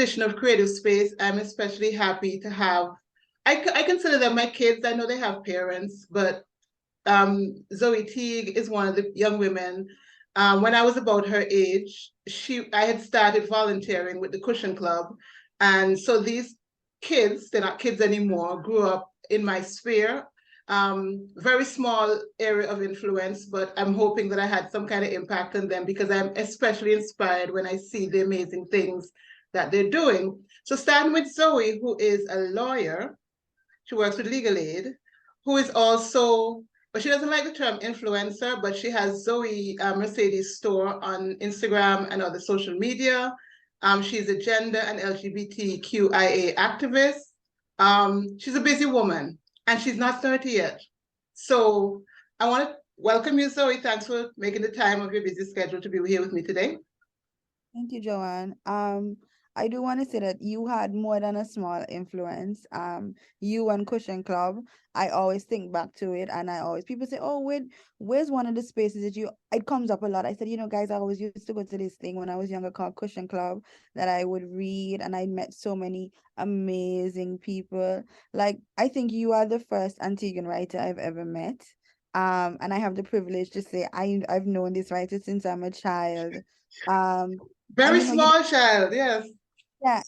edition of Creative Space, I'm especially happy to have, I consider them my kids. I know they have parents, but Zoe Teague is one of the young women. When I was about her age, I had started volunteering with the Cushion Club. And so these kids, they're not kids anymore, grew up in my sphere. Very small area of influence, but I'm hoping that I had some kind of impact on them because I'm especially inspired when I see the amazing things that they're doing. So starting with Zoe, who is a lawyer, she works with legal aid, who is also, but she doesn't like the term influencer, but she has Zoe Mercedes store on Instagram and other social media. She's a gender and LGBTQIA activist. She's a busy woman and she's not 30 yet. So I want to welcome you, Zoe. Thanks for making the time of your busy schedule to be here with me today. Thank you, Joanne. I do want to say that you had more than a small influence. You and Cushion Club, I always think back to it, and I always people say, "Oh, where's one of the spaces that you?" It comes up a lot. I said, guys, I always used to go to this thing when I was younger called Cushion Club that I would read, and I met so many amazing people. Like I think you are the first Antiguan writer I've ever met. And I have the privilege to say I've known this writer since I'm a child. Um, and Very small child, yes. yeah,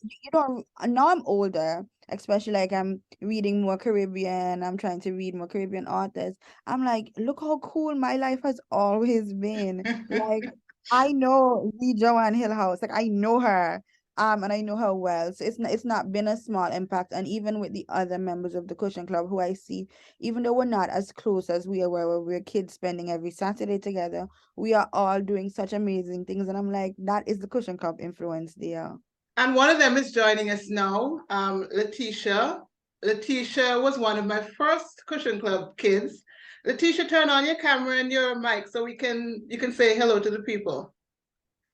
now I'm older, especially like I'm reading more Caribbean, I'm trying to read more Caribbean authors. I'm like, look how cool my life has always been. Like I know the Joanne Hill House, like I know her. And I know her well. So it's not been a small impact. And even with the other members of the Cushion Club who I see, even though we're not as close as we were where we're kids spending every Saturday together, we are all doing such amazing things. And I'm like, that is the Cushion Club influence there. And one of them is joining us now, Latisha. Latisha was one of my first Cushion Club kids. Latisha, turn on your camera and your mic so you can say hello to the people.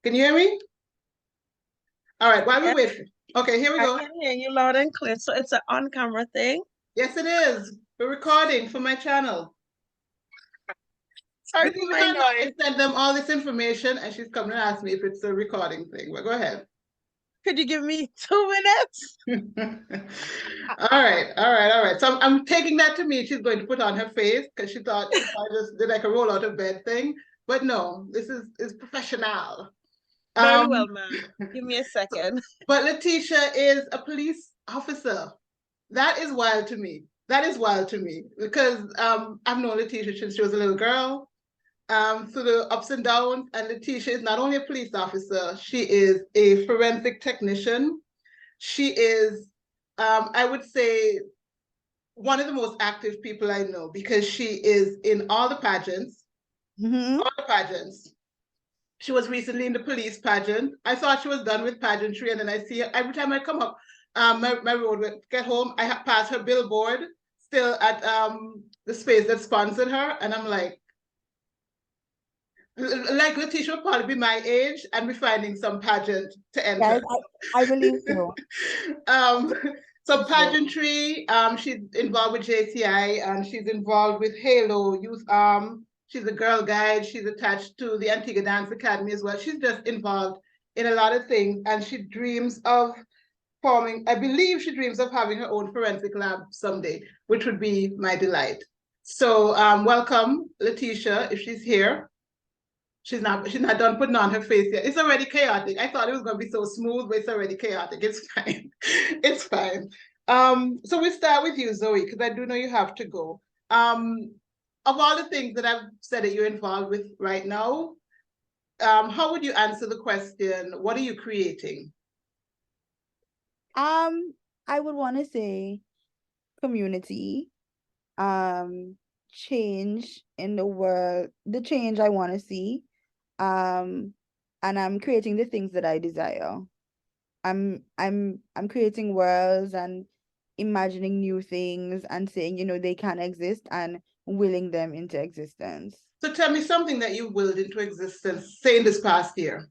Can you hear me? All right, while we Yes, wait. Okay, here we I go. can hear you loud and clear. So it's an on-camera thing. Yes, it is. We're recording for my channel. Sorry for Latisha my noise. sent them all this information and she's coming to ask me if it's a recording thing. But go ahead. Could you give me 2 minutes? All right. So I'm taking that to mean she's going to put on her face because she thought I just did like a roll out of bed thing. But no, this is professional. Very Um, well, ma'am. Give me a second. but Latisha is a police officer. That is wild to me. That is wild to me because I've known Latisha since she was a little girl. Through the ups and downs, and Latisha is not only a police officer, she is a forensic technician. She is, I would say, one of the most active people I know because she is in all the pageants. Mm-hmm. All the pageants. She was recently in the police pageant. I thought she was done with pageantry, and then I see her every time I come up my road, get home, I pass her billboard still at the space that sponsored her, and I'm like Latisha will probably be my age and be finding some pageant to enter. Yes, I believe so. um, so So, pageantry, she's involved with JCI and she's involved with Halo Youth. She's a girl guide. She's attached to the Antigua Dance Academy as well. She's just involved in a lot of things, and she dreams of forming. I believe she dreams of having her own forensic lab someday, which would be my delight. So, welcome, Latisha, if she's here. She's not done putting on her face yet. It's already chaotic. I thought it was gonna be so smooth, but it's already chaotic. It's fine. It's fine. So we start with you, Zoe, because I do know you have to go. Of all the things that I've said that you're involved with right now, how would you answer the question, what are you creating? um, I would want to say community, um, change in the world, the change I want to see, um, and I'm creating the things that I desire. I'm creating worlds and imagining new things and saying, they can exist and willing them into existence. So tell me something that you willed into existence, say in this past year.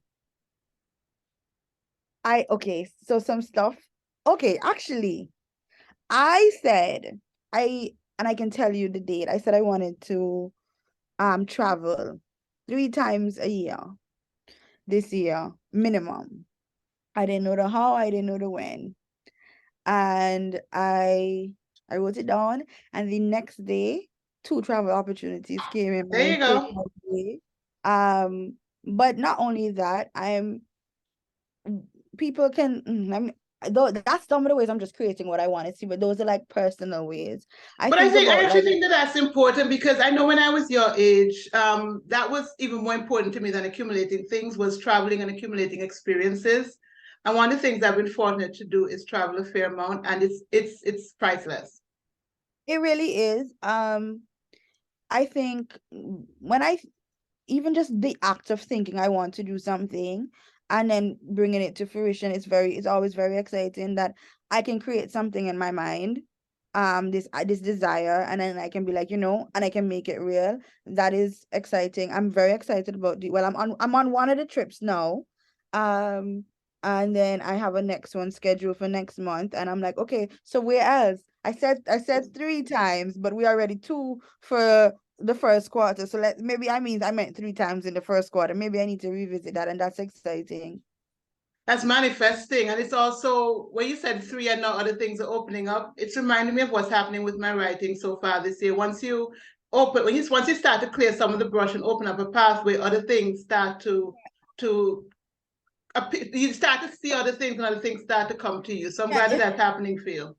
Okay, so some stuff. Okay, actually, I said and I can tell you the date. I said I wanted to travel 3 times a year this year, minimum. I didn't know the how, I didn't know the when. And I wrote it down, and the next day, two travel opportunities came in There my you go. personal way. Um, but not only that, people can though that's some of the ways I'm just creating what I want to see, but those are like personal ways. I But think I about actually like think that that's important because I know when I was your age, that was even more important to me than accumulating things was traveling and accumulating experiences. And one of the things I've been fortunate to do is travel a fair amount, and it's priceless. it really is. I think when I even just the act of thinking I want to do something and then bringing it to fruition it's always very exciting that I can create something in my mind, this desire, and then I can be like, and I can make it real. That is exciting. I'm very excited about well, I'm on one of the trips now, um and then I have a next one scheduled for next month, and I'm like, okay, so where else? I said three times, but we already two for the first quarter. So maybe I meant three times in the first quarter. Maybe I need to revisit that, and that's exciting. That's manifesting. And it's also, when you said three and now other things are opening up, it's reminding me of what's happening with my writing so far this year. Once you start to clear some of the brush and open up a pathway, other things start to you start to see other things and other things start to come to you. So I'm Yeah, glad that that's happening for you.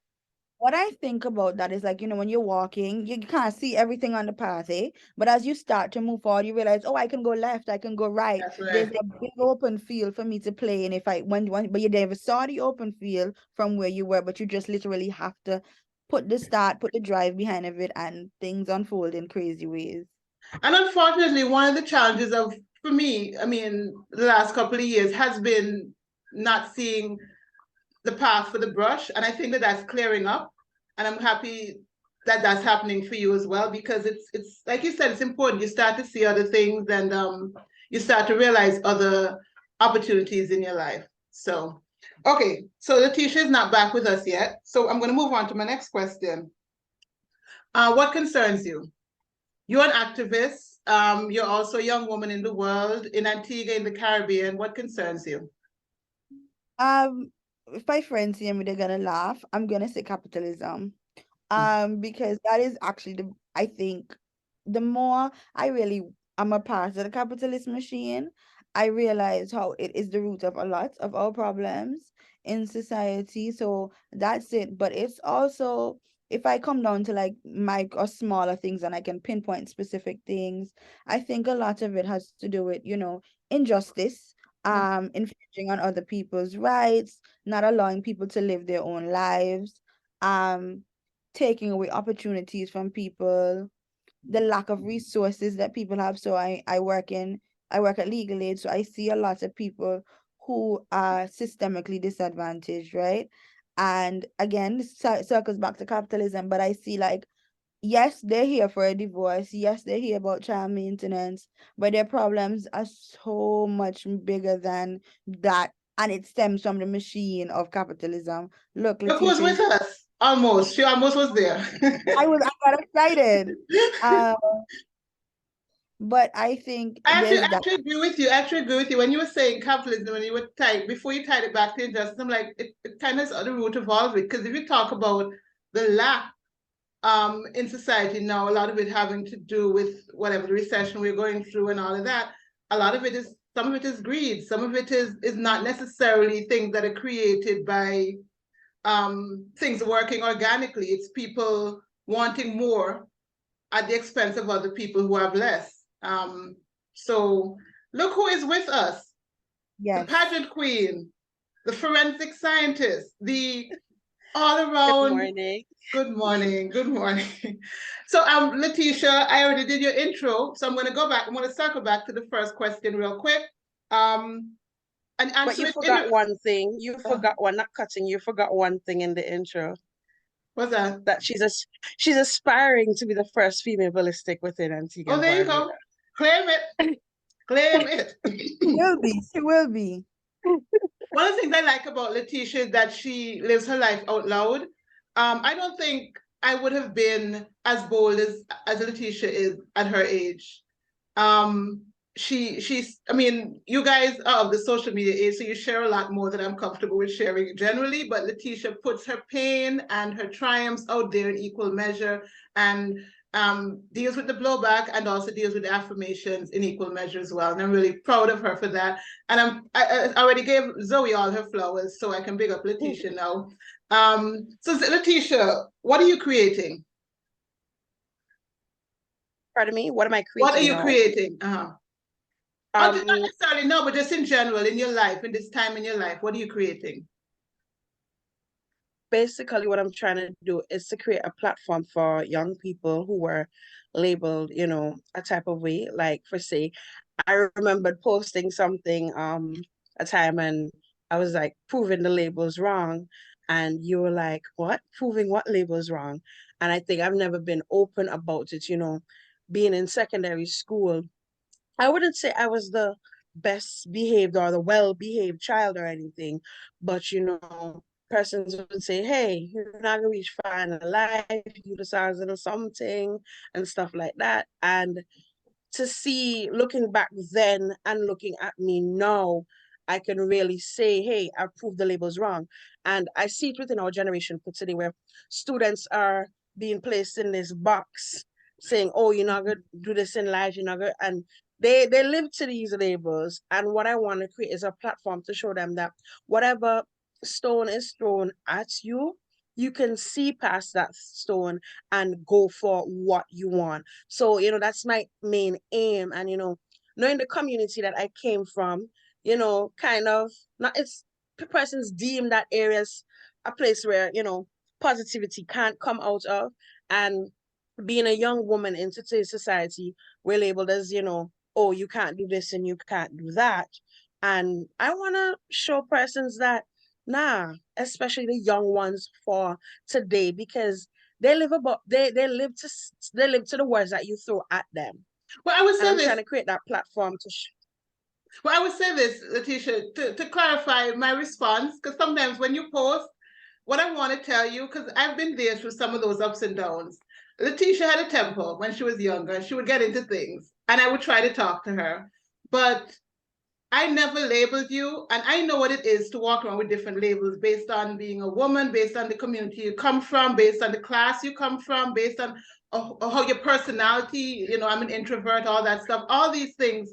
what I think about that is like, when you're walking, you can't see everything on the path, eh? But as you start to move forward, you realize, oh, I can go left, I can go right. That's There's right. a big open field for me to play. And if I but you never saw the open field from where you were, but you just literally have to put the drive behind of it, and things unfold in crazy ways. And unfortunately, one of the challenges for me, I mean, the last couple of years has been not seeing the path for the brush. And I think that that's clearing up. And I'm happy that that's happening for you as well, because it's like you said, it's important. You start to see other things, and you start to realize other opportunities in your life. So, okay, so Latisha is not back with us yet. So I'm going to move on to my next question. What concerns you? You're an activist. You're also a young woman in the world, in Antigua, in the Caribbean. What concerns you? If my friends hear me, they're gonna laugh. I'm gonna say capitalism. Because that is actually I think the more I really am a part of the capitalist machine, I realize how it is the root of a lot of our problems in society. So that's it. But it's also, if I come down to like or smaller things and I can pinpoint specific things, I think a lot of it has to do with, injustice, infringing on other people's rights, not allowing people to live their own lives, um taking away opportunities from people, the lack of resources that people have. So I work at legal aid, so I see a lot of people who are systemically disadvantaged, right? And again, this circles back to capitalism, but I see like, yes, they're here for a divorce. Yes, they're here about child maintenance, but their problems are so much bigger than that. And it stems from the machine of capitalism. Look, Look who's Latisha with is us. Almost. She almost was there. I got excited. Um, but I think there's I that. actually agree with you. I actually agree with you. When you were saying capitalism, when you were before you tied it back to injustice, I'm like, it kind of is at the root of all of it. Because if you talk about the lack in society now, a lot of it having to do with whatever the recession we're going through and all of that, a lot of it is, some of it is greed. Some of it is not necessarily things that are created by things working organically. It's people wanting more at the expense of other people who have less. So look who is with us, the Yes. pageant queen, the forensic scientist, the all Good around. morning. Good morning, good morning. So Latisha, I already did your intro, so I'm going to go back. I'm going to circle back to the first question real quick. And But answer you it forgot one thing. You uh, forgot one, not cutting. You forgot one thing in the intro, what's that? that she's aspiring to be the first female ballistic within Antigua Oh, and there you Barbuda. go. Claim it. Claim it. She will be. She will be. One of the things I like about Latisha is that she lives her life out loud. I don't think I would have been as bold as Latisha is at her age. Um, she's, I mean, you guys are of the social media age, so you share a lot more than I'm comfortable with sharing generally, but Latisha puts her pain and her triumphs out there in equal measure, and deals with the blowback and also deals with the affirmations in equal measure as well. And I'm really proud of her for that. And I already gave Zoe all her flowers, so I can big up Latisha now. So Latisha, what are you creating? Pardon me, what am I What are creating you now? creating? Not Um, necessarily, no, but just in general, in your life, in this time in your life, what are you creating? Basically what I'm trying to do is to create a platform for young people who were labeled, you know, a type of way. Like for say, I remembered posting something a time and I was like proving the labels wrong. And you were like, what? Proving what labels wrong? And I think I've never been open about it, you know, being in secondary school. I wouldn't say I was the best behaved or the well-behaved child or anything, but you know, persons would say, hey, you're not gonna reach far in life, you deserve or something and stuff like that. And to see looking back then and looking at me now, I can really say, hey, I proved the labels wrong. And I see it within our generation for today where students are being placed in this box saying, oh, you're not gonna do this in life, you're not gonna, and they live to these labels. And what I want to create is a platform to show them that whatever stone is thrown at you, you can see past that stone and go for what you want. So, you know, that's my main aim. And, you know, knowing the community that I came from, you know, kind of not it's persons deem that areas a place where, you know, positivity can't come out of. And being a young woman in today's society, we're labeled as, you know, oh, you can't do this and you can't do that. And I want to show persons that, nah, especially the young ones for today, because they live to the words that you throw at them. Well, I would And say I'm trying this. to create that platform to Well, I would say this, Latisha, to clarify my response, because sometimes when you post, what I want to tell you, because I've been there through some of those ups and downs. Latisha had a temper when she was younger. She would get into things, and I would try to talk to her. But I never labeled you, and I know what it is to walk around with different labels based on being a woman, based on the community you come from, based on the class you come from, based on how your personality, you know, I'm an introvert, all that stuff. All these things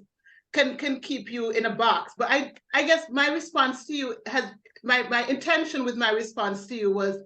can keep you in a box. But I guess my response to you has my intention with my response to you was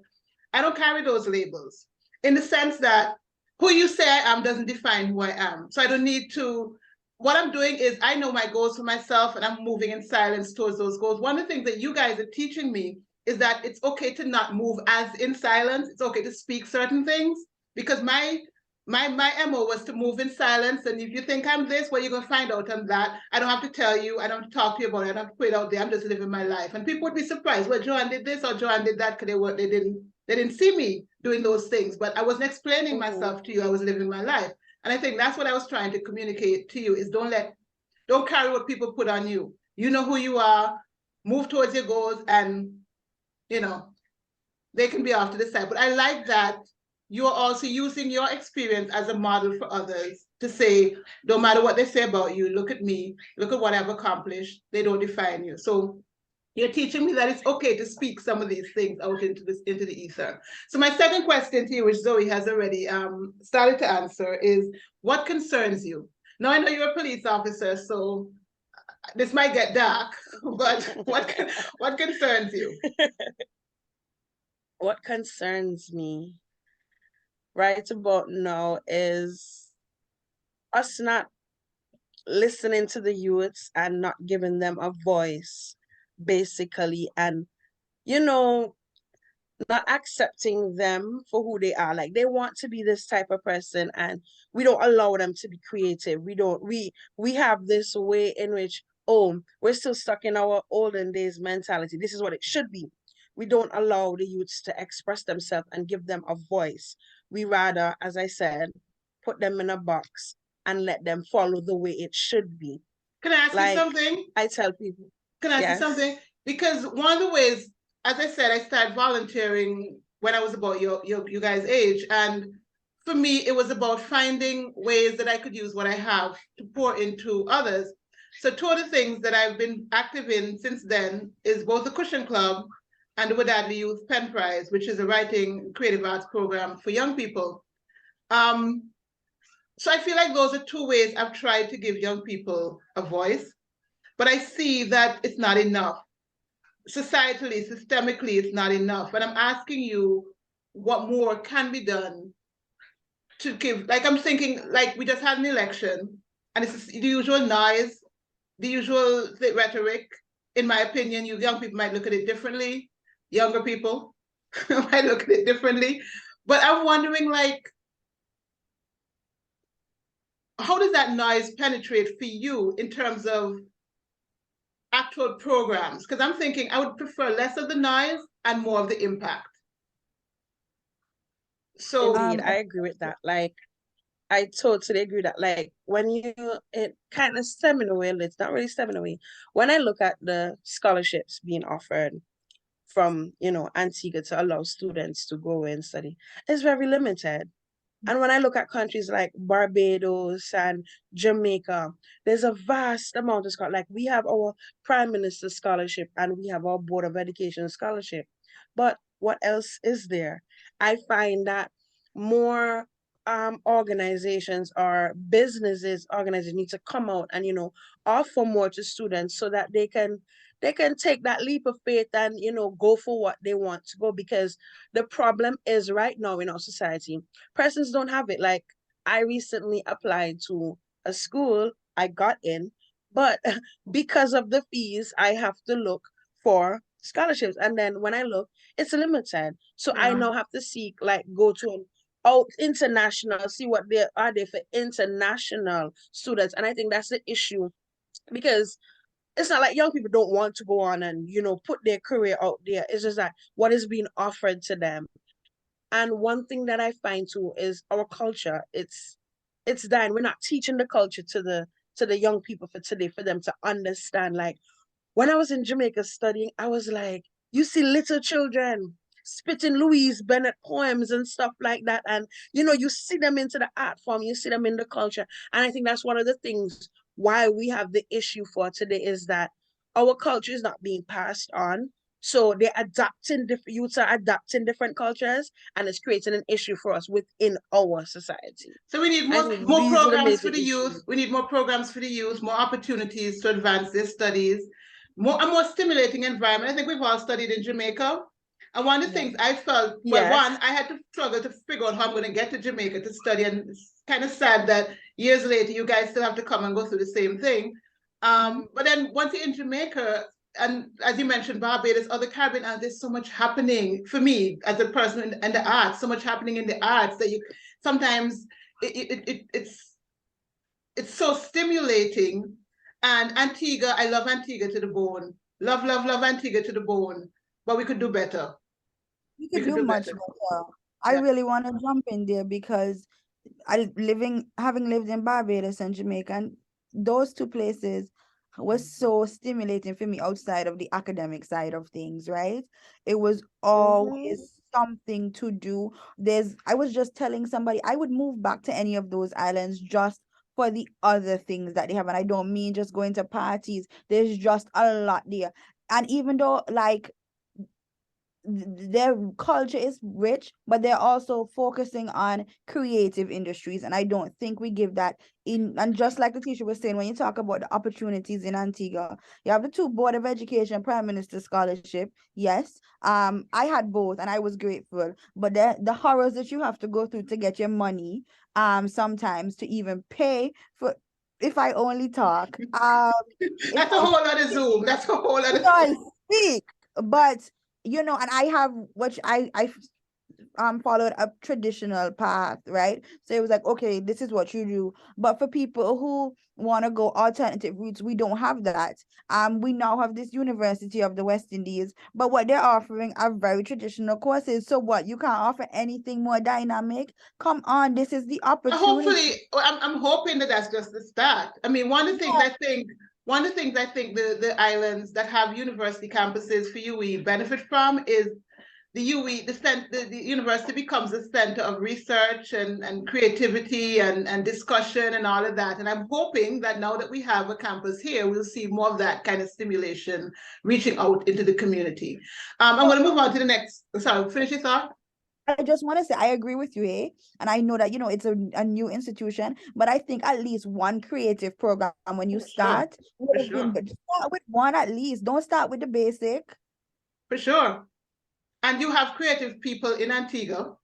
I don't carry those labels in the sense that who you say I am doesn't define who I am. So I don't need to. What I'm doing is I know my goals for myself and I'm moving in silence towards those goals. One of the things that you guys are teaching me is that it's okay to not move as in silence. It's okay to speak certain things because my MO was to move in silence. And if you think I'm this, well, you're gonna find out I'm that. I don't have to tell you, I don't have to talk to you about it, I don't have to put it out there. I'm just living my life. And people would be surprised. Well, Joanne did this or Joanne did that because they didn't see me doing those things. But I wasn't explaining myself to you. I was living my life. And I think that's what I was trying to communicate to you is don't carry what people put on you. You know who you are, move towards your goals, and you know, they can be off to the side. But I like that you're also using your experience as a model for others to say, no matter what they say about you, look at me, look at what I've accomplished. They don't define you. So you're teaching me that it's okay to speak some of these things out into the ether. So my second question to you, which Zoe has already started to answer, is what concerns you? Now I know you're a police officer, so this might get dark, but what concerns you? what concerns me right about now is us not listening to the youths and not giving them a voice, basically, and you know, not accepting them for who they are. Like they want to be this type of person, and we don't allow them to be creative. We have this way in which, oh, we're still stuck in our olden days mentality. This is what it should be. We don't allow the youths to express themselves and give them a voice. We rather, as I said, put them in a box and let them follow the way it should be. Can I ask you Like something? I tell people, Can I ask you yes. something? Because one of the ways, as I said, I started volunteering when I was about you guys' age. And for me, it was about finding ways that I could use what I have to pour into others. So two of the things that I've been active in since then is both the Cushion Club and the Wadadley Youth Pen Prize, which is a writing creative arts program for young people. So I feel like those are two ways I've tried to give young people a voice, but I see that it's not enough. Societally, systemically, it's not enough. And I'm asking you what more can be done to give, like I'm thinking, like we just had an election and it's the usual noise, the usual rhetoric. In my opinion, you young people might look at it differently. Younger people might look at it differently. But I'm wondering, like, how does that noise penetrate for you in terms of actual programs? Because I'm thinking I would prefer less of the noise and more of the impact. So Indeed, I agree with that. Like, I totally agree that, like, when it kind of stemming away, it's not really stemming away. When I look at the scholarships being offered from, Antigua to allow students to go and study, it's very limited. And when I look at countries like Barbados and Jamaica, there's a vast amount of scholarship. Like, we have our Prime Minister scholarship and we have our Board of Education scholarship. But what else is there? I find that more organizations or organizations need to come out and offer more to students so that they can take that leap of faith and go for what they want to go, because the problem is right now in our society, persons don't have it. Like, I recently applied to a school, I got in, but because of the fees, I have to look for scholarships. And then when I look, it's limited. So I now have to seek, like, go to an international, see what they are there for international students. And I think that's the issue, because it's not like young people don't want to go on and put their career out there. It's just that what is being offered to them. And one thing that I find too is our culture. It's dying. We're not teaching the culture to the young people for today, for them to understand. Like, when I was in Jamaica studying, I was like, you see little children spitting Louise Bennett poems and stuff like that. And, you see them into the art form, you see them in the culture. And I think that's one of the things why we have the issue for today, is that our culture is not being passed on. So they're adapting, youths are adapting different cultures, and it's creating an issue for us within our society. So we need more programs for the youth. We need more programs for the youth, more opportunities to advance their studies, a more stimulating environment. I think we've all studied in Jamaica. And one of the things I felt, well, one, I had to struggle to figure out how I'm going to get to Jamaica to study. And it's kind of sad that years later, you guys still have to come and go through the same thing. But then once you're in Jamaica, and as you mentioned, Barbados, other Caribbean islands, there's so much happening for me as a person in the arts, so much happening in the arts that you sometimes it's so stimulating. And Antigua, I love Antigua to the bone. Love, love, love Antigua to the bone. But we could do better. We could do much better. I really want to jump in there because having lived in Barbados and Jamaica, and those two places was so stimulating for me outside of the academic side of things, right? It was always something to do. I was just telling somebody I would move back to any of those islands just for the other things that they have. And I don't mean just going to parties. There's just a lot there. And even though, like, their culture is rich, but they're also focusing on creative industries, and I don't think we give that in. And just like Latisha was saying, when you talk about the opportunities in Antigua, you have the two Board of Education Prime Minister scholarship. Yes, I had both and I was grateful, but the horrors that you have to go through to get your money, sometimes to even pay for, if I only talk, that's a whole other Zoom. That's a whole other I speak, but and I have, which I followed a traditional path, right? So it was like, okay, this is what you do. But for people who want to go alternative routes, we don't have that. We now have this University of the West Indies, but what they're offering are very traditional courses. So what, you can't offer anything more dynamic? Come on, this is the opportunity. Hopefully, I'm hoping that that's just the start. I mean, one of the things I think the islands that have university campuses for UWE benefit from is the UE, the university becomes a center of research and creativity and discussion and all of that. And I'm hoping that now that we have a campus here, we'll see more of that kind of stimulation reaching out into the community. I'm going to move on to the next. Sorry, finish your thought. I just want to say I agree with you, eh? And I know that it's a new institution, but I think at least one creative program when you For sure. start would For have been sure. good. Start with one at least. Don't start with the basic. For sure. And you have creative people in Antigua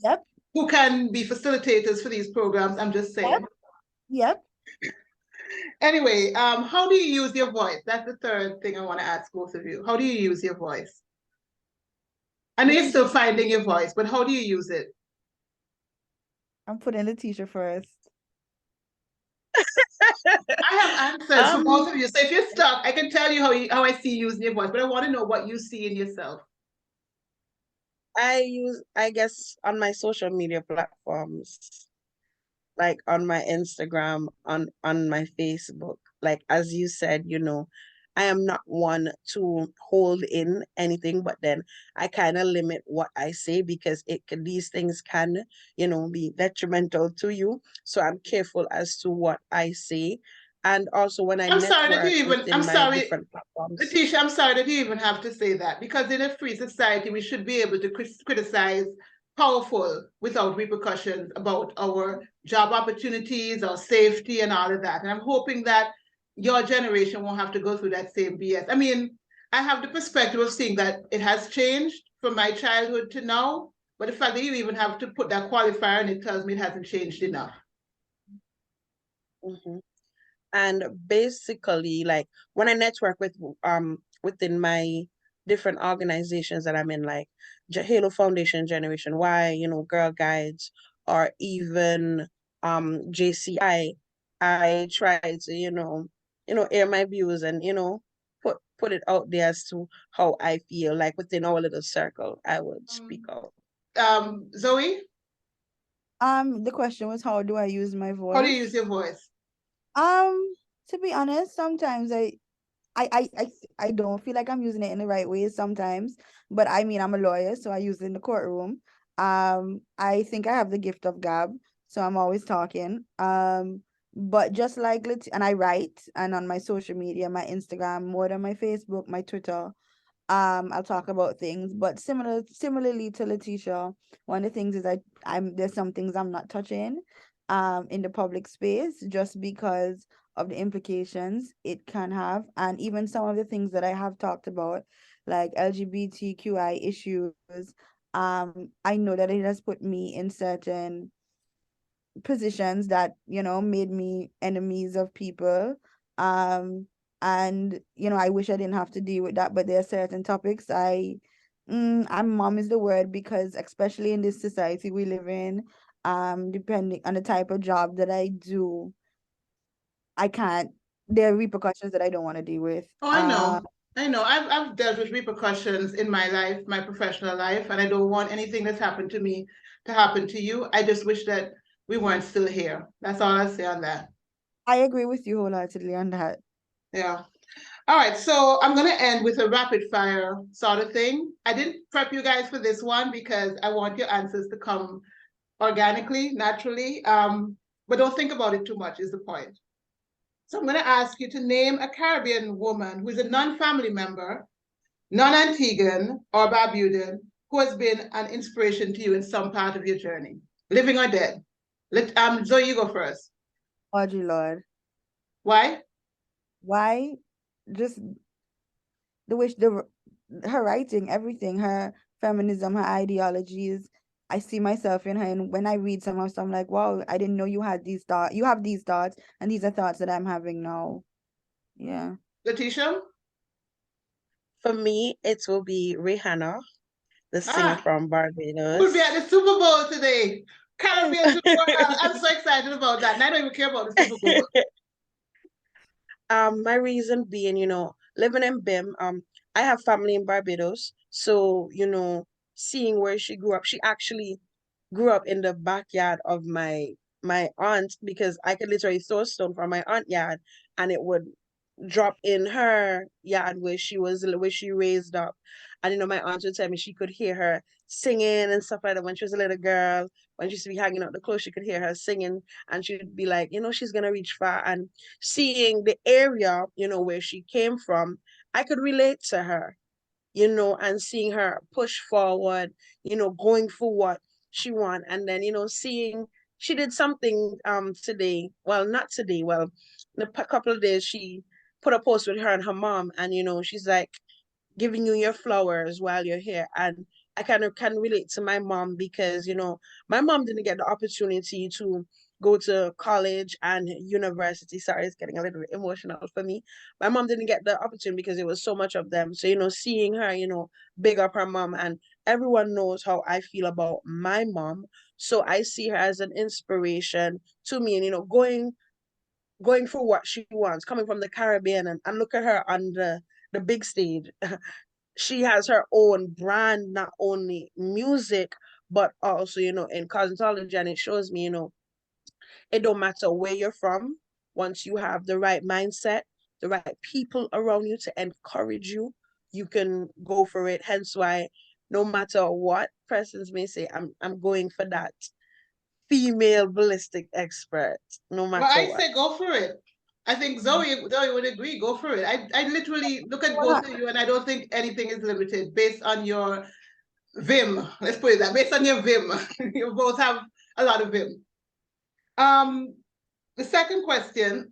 Yep. who can be facilitators for these programs. I'm just saying. Yep. Anyway, how do you use your voice? That's the third thing I want to ask both of you. How do you use your voice? I know you're still finding your voice, but how do you use it? I'm putting Latisha first. I have answers for both of you. So if you're stuck, I can tell you how I see you using your voice, but I want to know what you see in yourself. I guess, on my social media platforms, like on my Instagram, on my Facebook, like as you said, I am not one to hold in anything, but then I kind of limit what I say because these things can, be detrimental to you. So I'm careful as to what I say. And also when I I'm sorry that network you even, within I'm my sorry, different platforms. Latisha, I'm sorry that you even have to say that, because in a free society, we should be able to criticize powerful without repercussions about our job opportunities, our safety, and all of that. And I'm hoping that your generation won't have to go through that same BS. I mean, I have the perspective of seeing that it has changed from my childhood to now, but the fact that you even have to put that qualifier and it tells me it hasn't changed enough. Mm-hmm. And basically, like when I network within my different organizations that I'm in, like Halo Foundation, Generation Y, Girl Guides, or even JCI, I try to, air my views and, put it out there as to how I feel, like within our little circle, I would speak out. Zoe, The question was, how do I use my how do you use voice? your voice? To be honest, sometimes I, I, I, I don't feel like I'm using it in the right way sometimes, but I mean, I'm a lawyer, so I use it in the courtroom. I think I have the gift of gab, so I'm always talking. But just like and I write, and on my social media, my Instagram more than my Facebook, my Twitter. I'll talk about things, but similarly to Latisha, one of the things is there's some things I'm not touching in the public space just because of the implications it can have, and even some of the things that I have talked about, like LGBTQI issues. I know that it has put me in certain positions that made me enemies of people. And I wish I didn't have to deal with that, but there are certain topics I'm mom is the word, because especially in this society we live in, depending on the type of job that I do, I can't there are repercussions that I don't want to deal with. Oh, I know. I know. I've dealt with repercussions in my life, my professional life, and I don't want anything that's happened to me to happen to you. I just wish that we weren't still here. That's all I'll say on that. I agree with you wholeheartedly on that. Yeah. All right. So I'm gonna end with a rapid fire sort of thing. I didn't prep you guys for this one because I want your answers to come organically, naturally. But don't think about it too much, is the point. So I'm going to ask you to name a Caribbean woman who is a non-family member, non-Antiguan or Barbudan, who has been an inspiration to you in some part of your journey, living or dead. Zoe, you go first. Audrey Lord. Why? Why? Just the wish her writing, everything, her feminism, her ideologies. I see myself in her, and when I read some of stuff, I'm like, wow, I didn't know you had these thoughts. You have these thoughts, and these are thoughts that I'm having now. Yeah. Latisha? For me, it will be Rihanna, the singer from We'll be Barbados. at the Super Bowl today. Caribbean Super Bowl. I'm so excited about that. And I don't even care about the Super Bowl. My reason being, living in BIM, I have family in Barbados. So, seeing where she grew up, she actually grew up in the backyard of my aunt, because I could literally throw a stone from my aunt yard and it would drop in her yard where she raised up. And my aunt would tell me she could hear her singing and stuff like that when she was a little girl. When she used to be hanging out the clothes, she could hear her singing, and she'd be like, she's gonna reach far. And seeing the area, where she came from, I could relate to her, and seeing her push forward, going for what she want. And then, seeing she did something today. Well, not today. Well, in a couple of days, she put a post with her and her mom, and she's like giving you your flowers while you're here. And I kind of can relate to my mom because, my mom didn't get the opportunity to go to college and university. Sorry, it's getting a little bit emotional for me. My mom didn't get the opportunity because it was so much of them. So, seeing her, big up her mom, and everyone knows how I feel about my mom. So I see her as an inspiration to me, and, going for what she wants, coming from the Caribbean, and look at her on the big stage. She has her own brand, not only music, but also, in cosmetology. And it shows me, it don't matter where you're from, once you have the right mindset, the right people around you to encourage you, you can go for it. Hence why no matter what persons may say, I'm going for that female ballistic expert, no Well, matter I what. say go for it. I think Zoe would agree. Go for it. I literally look at both Well, of you, and I don't think anything is limited based on your vim. Let's put it that. Based on your vim, you both have a lot of vim. The second question,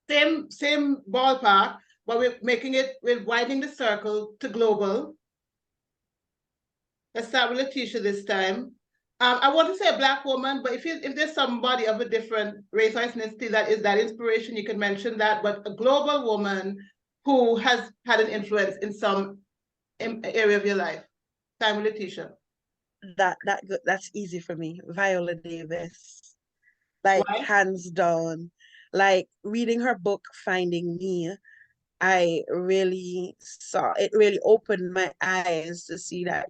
same ballpark, but we're widening the circle to global. Let's start with Latisha this time. I want to say a Black woman, but if there's somebody of a different race or ethnicity that is that inspiration, you can mention that. But a global woman who has had an influence in some area of your life. Time with Latisha. That's easy for me. Viola Davis, like Why? hands down. Like reading her book, Finding Me, I really saw it, really opened my eyes to see that,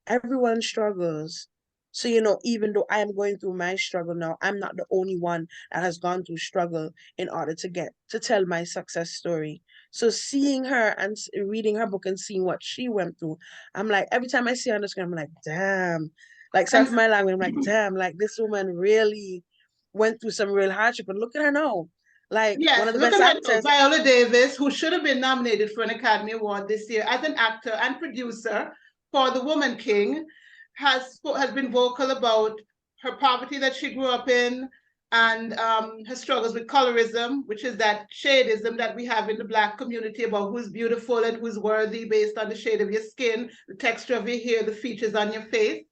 everyone struggles. So, even though I am going through my struggle now, I'm not the only one that has gone through struggle in order to get to tell my success story. So seeing her and reading her book and seeing what she went through, I'm like, every time I see her on the screen, I'm like, damn. Like, sorry And for my language, I'm like, damn, like this woman really went through some real hardship. And look at her now. Like one yes, of the look best at her now. actors. Viola Davis, who should have been nominated for an Academy Award this year as an actor and producer for The Woman King, has been vocal about her poverty that she grew up in and her struggles with colorism, which is that shadeism that we have in the Black community about who's beautiful and who's worthy based on the shade of your skin, the texture of your hair, the features on your face.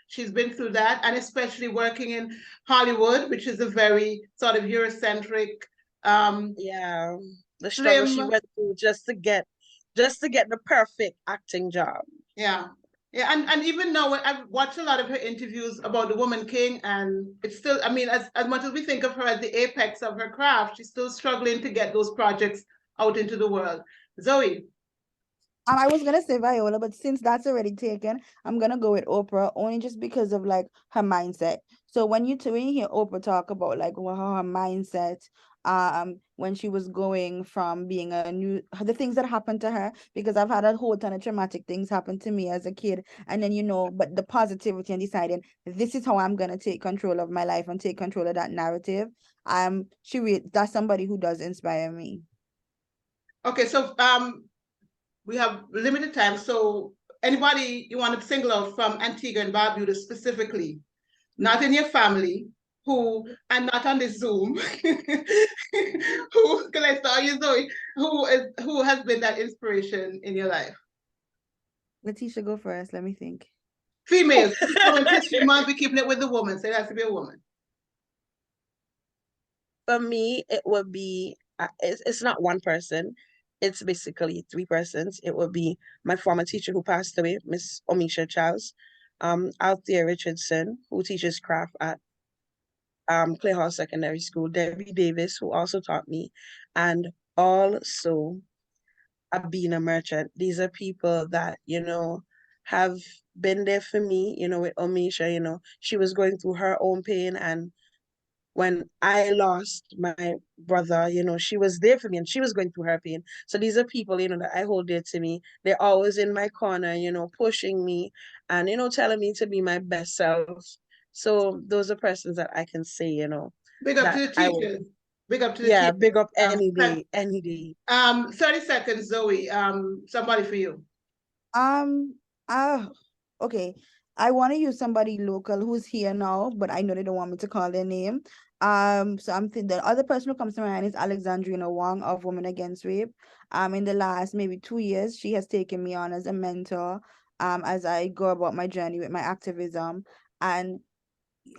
She's been through that, and especially working in Hollywood, which is a very sort of Eurocentric, Yeah, the struggle slim. she went through just to get the perfect acting job. Yeah. Yeah, and even now I've watched a lot of her interviews about the Woman King, and it's still, I mean, as much as we think of her as the apex of her craft, she's still struggling to get those projects out into the world. Zoe. I was gonna say Viola, but since that's already taken, I'm gonna go with Oprah only just because of like her mindset. So when you hear Oprah talk about like how her mindset, when she was going from being the things that happened to her, because I've had a whole ton of traumatic things happen to me as a kid, and then but the positivity and deciding this is how I'm gonna take control of my life and take control of that narrative. That's somebody who does inspire me. Okay, so we have limited time. So anybody you want to single out from Antigua and Barbuda specifically, not in your family, who and not on this Zoom, who can I start you, Zoe? Who has been that inspiration in your life? Latisha, go first. Let me think. Females. Women's History Month, we're keeping it with the woman, so it has to be a woman. For me, it would be it's not one person. It's basically three persons. It would be my former teacher who passed away, Miss Omisha Charles, Althea Richardson, who teaches craft at Clay Hall Secondary School, Debbie Davis, who also taught me, and also Abina Merchant. These are people that, have been there for me, with Omisha, she was going through her own pain, and when I lost my brother, she was there for me and she was going through her pain. So these are people, that I hold dear to me. They're always in my corner, pushing me and, telling me to be my best self. So those are persons that I can say, Big up to that the I will, teachers. Big up to the yeah, teachers. big up any Thank- day, any day. 30 seconds, Zoe. Somebody for you. Um, uh, okay. I want to use somebody local who's here now, but I know they don't want me to call their name. So I'm thinking the other person who comes to mind is Alexandrina Wong of Women Against Rape. In the last maybe 2 years, she has taken me on as a mentor, as I go about my journey with my activism. And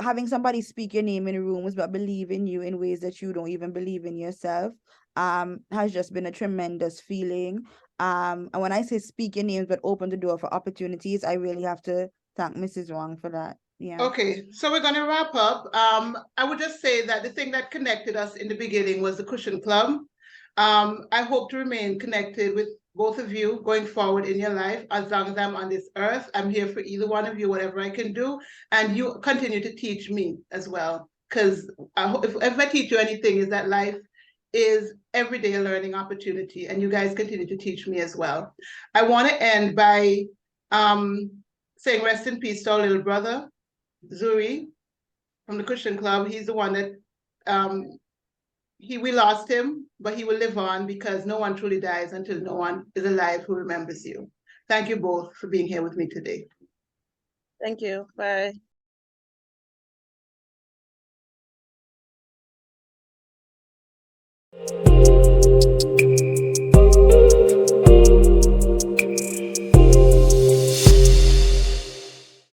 having somebody speak your name in rooms but believe in you in ways that you don't even believe in yourself has just been a tremendous feeling. And when I say speak your names but open the door for opportunities, I really have to thank Mrs. Wong for that. Yeah. Okay, so we're going to wrap up. I would just say that the thing that connected us in the beginning was the Cushion Club. I hope to remain connected with both of you going forward in your life. As long as I'm on this earth, I'm here for either one of you, whatever I can do. And you continue to teach me as well. Because if I teach you anything, is that life is everyday a learning opportunity. And you guys continue to teach me as well. I want to end by saying rest in peace to our little brother, Zuri, from the Christian Club. He's the one that we lost him, but he will live on because no one truly dies until no one is alive who remembers you. Thank you both for being here with me today. Thank you. Bye.